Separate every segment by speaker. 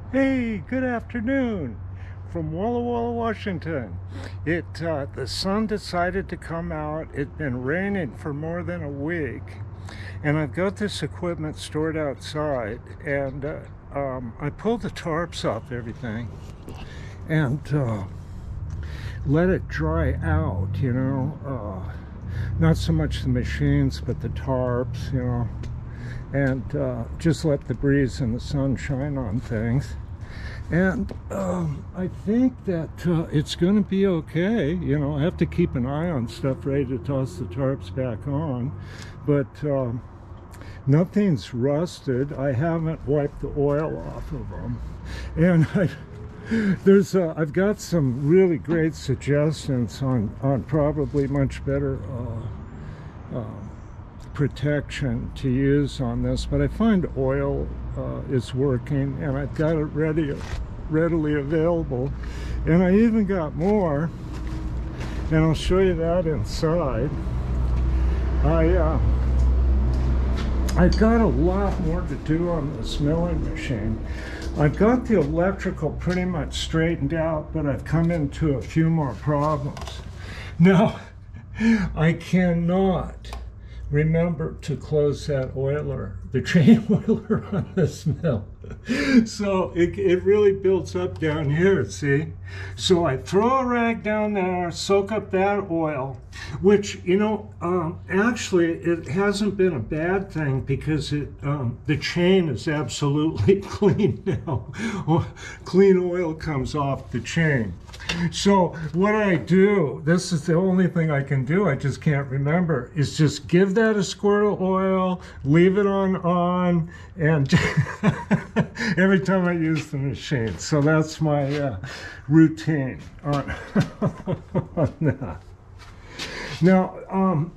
Speaker 1: Hey, good afternoon from Walla Walla, Washington. The sun decided to come out. It's been raining for more than a week, and I've got this equipment stored outside, and I pulled the tarps off everything and let it dry out, not so much the machines, but the tarps, and just let the breeze and the sun shine on things. And I think that it's going to be okay. I have to keep an eye on stuff, ready to toss the tarps back on, but nothing's rusted. I haven't wiped the oil off of them, and I've got some really great suggestions on probably much better protection to use on this, but I find oil is working, and I've got it readily available, and I even got more, and I'll show you that inside. I've got a lot more to do on this milling machine. I've got the electrical pretty much straightened out, but I've come into a few more problems. Now, I cannot remember to close that oiler, the chain oiler on this mill. So it really builds up down here, see? So I throw a rag down there, soak up that oil, which, actually it hasn't been a bad thing, because the chain is absolutely clean now. Clean oil comes off the chain. So what I do, this is the only thing I can do, I just can't remember, is just give that a squirt of oil, leave it on, and every time I use the machine. So that's my routine on, on that. Now,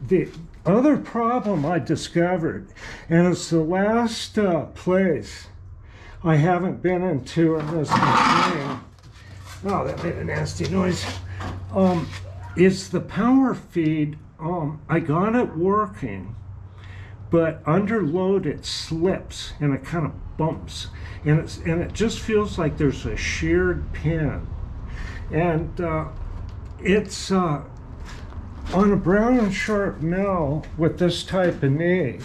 Speaker 1: the other problem I discovered, and it's the last place I haven't been into in this machine, oh, that made a nasty noise, is the power feed. I got it working, but under load it slips and it kind of bumps, and it just feels like there's a sheared pin, and it's on a Brown and Sharp mill with this type of knee,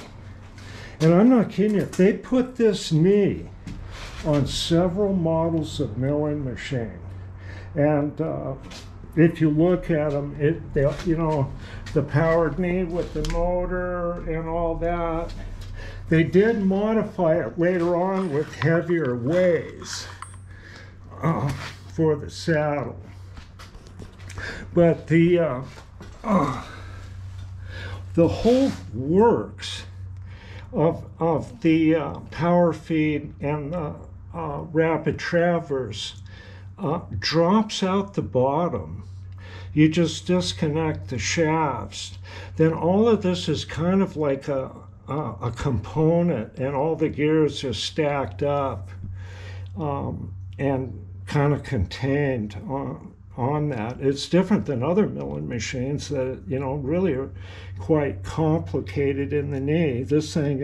Speaker 1: and I'm not kidding you, they put this knee on several models of milling machine. And if you look at them, the powered knee with the motor and all that, they did modify it later on with heavier weighs for the saddle. But the whole works of the power feed and the rapid traverse drops out the bottom. You just disconnect the shafts. Then all of this is kind of like a component, and all the gears are stacked up and kind of contained on that. It's different than other milling machines that really are quite complicated in the knee. This thing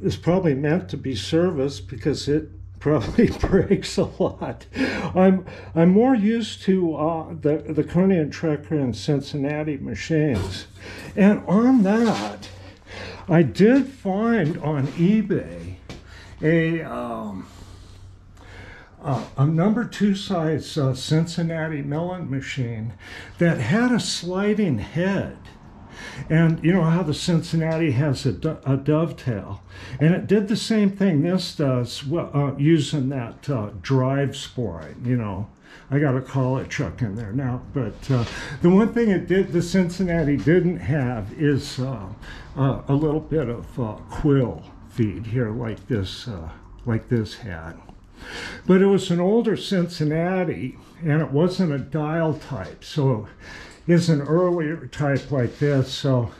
Speaker 1: is probably meant to be serviced, because it probably breaks a lot. I'm more used to the Kearney and Trecker and Cincinnati machines, and on that I did find on eBay a number 2 size Cincinnati milling machine that had a sliding head. And you know how the Cincinnati has a dovetail, and it did the same thing this does, using that drive spline. I got a collet chuck in there now, but the one thing the Cincinnati didn't have is a little bit of quill feed here, like this had. But it was an older Cincinnati, and it wasn't a dial type, so is an earlier type like this. So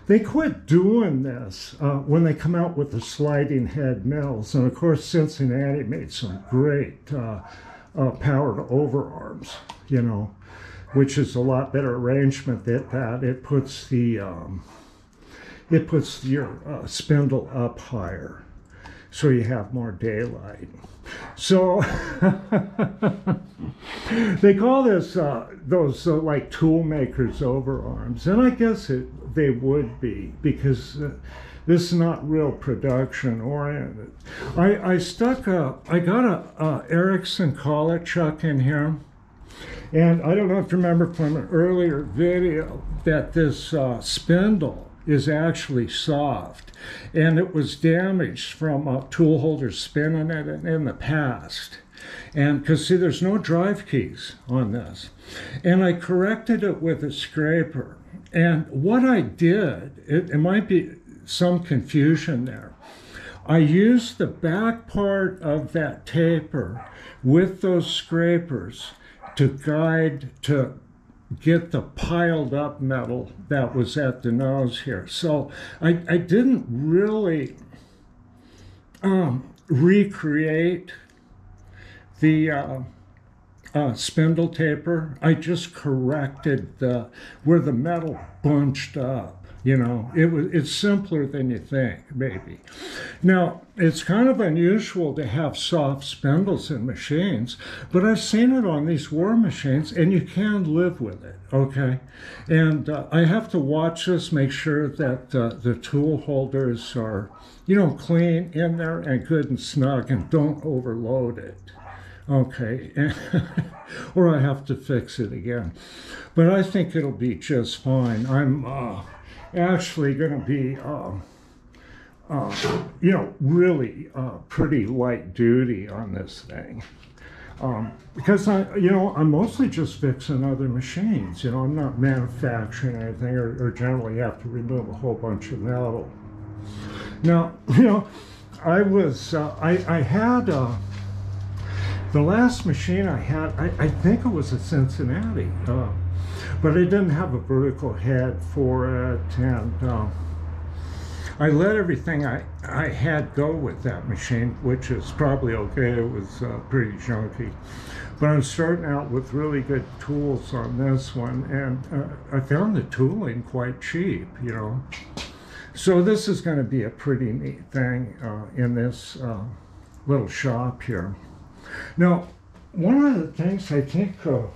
Speaker 1: they quit doing this when they come out with the sliding head mills. And of course Cincinnati made some great powered overarms, which is a lot better arrangement. That it puts your spindle up higher. so you have more daylight. So they call this those like tool makers' overarms, and I guess they would be, because this is not real production oriented. I got a Axelson collet chuck in here, and I don't know if you remember from an earlier video that this spindle is actually soft, and it was damaged from a tool holder spinning it in the past. And because see, there's no drive keys on this, and I corrected it with a scraper. And what I did, it might be some confusion there, I used the back part of that taper with those scrapers to guide, to get the piled up metal that was at the nose here. So I didn't really recreate the spindle taper. I just corrected where the metal bunched up. You know, it's simpler than you think, maybe. Now, it's kind of unusual to have soft spindles in machines, but I've seen it on these war machines, and you can live with it, okay? And I have to watch this, make sure that the tool holders are, you know, clean in there and good and snug, and don't overload it, okay? Or I have to fix it again. But I think it'll be just fine. I'm actually going to be, you know, really pretty light duty on this thing, because I'm mostly just fixing other machines. You know, I'm not manufacturing anything, or generally have to remove a whole bunch of metal. Now, you know, I had the last machine I had, I think it was a Cincinnati. But I didn't have a vertical head for it, and I let everything I had go with that machine, which is probably okay. It was pretty junky. But I'm starting out with really good tools on this one, and I found the tooling quite cheap, you know. So this is going to be a pretty neat thing in this little shop here. Now, one of the things I think that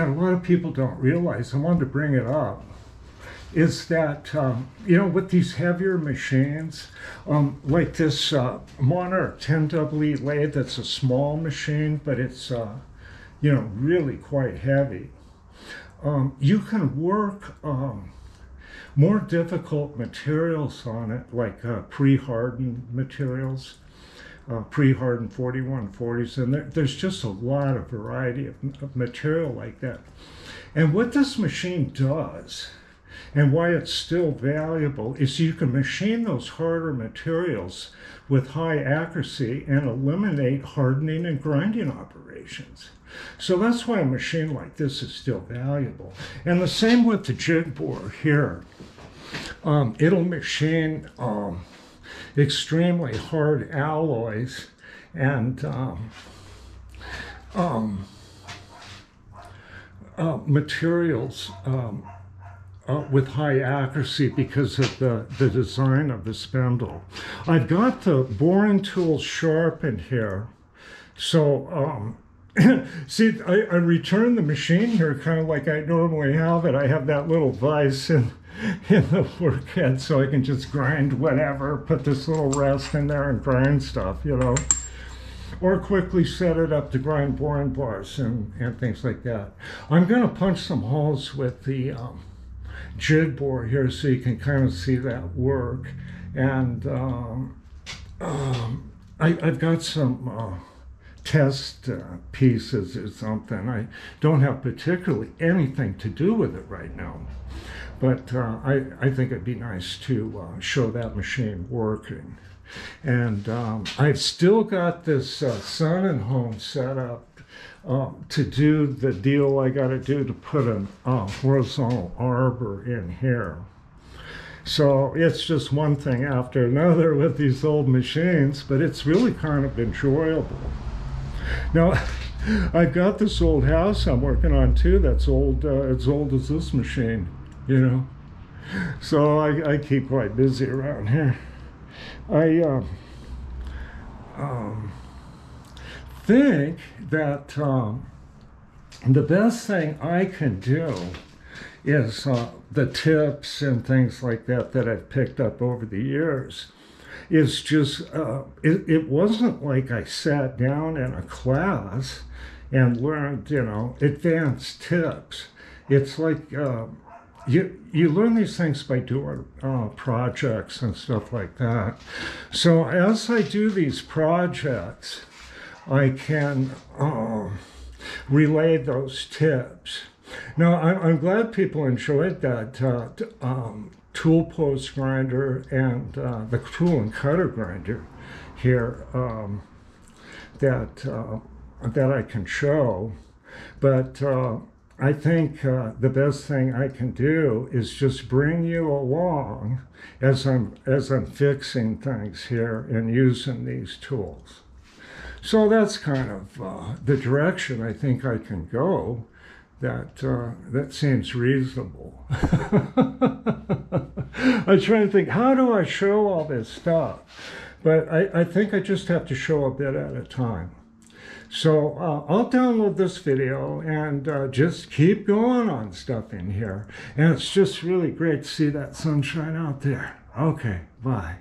Speaker 1: a lot of people don't realize, I wanted to bring it up, is that, you know, with these heavier machines, like this Monarch 10EE lathe, that's a small machine, but it's, you know, really quite heavy. You can work more difficult materials on it, like pre-hardened materials. Pre-hardened 4140s, and there's just a lot of variety of material like that. And what this machine does, and why it's still valuable, is you can machine those harder materials with high accuracy and eliminate hardening and grinding operations. So that's why a machine like this is still valuable. And the same with the jig bore here. It'll machine extremely hard alloys and materials with high accuracy because of the design of the spindle. I've got the boring tool sharpened here, so see, I returned the machine here kind of like I normally have it. I have that little vise in the workhead, so I can just grind whatever, put this little rest in there and grind stuff, you know, or quickly set it up to grind boring bars and things like that. I'm going to punch some holes with the jig bore here so you can kind of see that work. And I've got some test pieces or something. I don't have particularly anything to do with it right now. But I think it'd be nice to show that machine working. And I've still got this sun and home set up to do the deal I got to do to put a horizontal arbor in here. So it's just one thing after another with these old machines, but it's really kind of enjoyable. Now, I've got this old house I'm working on too that's old, as old as this machine. You know, So I keep quite busy around here. I think that the best thing I can do is the tips and things like that that I've picked up over the years is just, it wasn't like I sat down in a class and learned, you know, advanced tips. It's like you learn these things by doing projects and stuff like that. So as I do these projects, I can relay those tips. Now, I'm glad people enjoyed that tool post grinder and the tool and cutter grinder here that I can show. But I think the best thing I can do is just bring you along as I'm fixing things here and using these tools. So that's kind of the direction I think I can go. That seems reasonable. I'm trying to think, how do I show all this stuff? But I think I just have to show a bit at a time. So I'll download this video and just keep going on stuff in here. And it's just really great to see that sunshine out there. Okay, bye.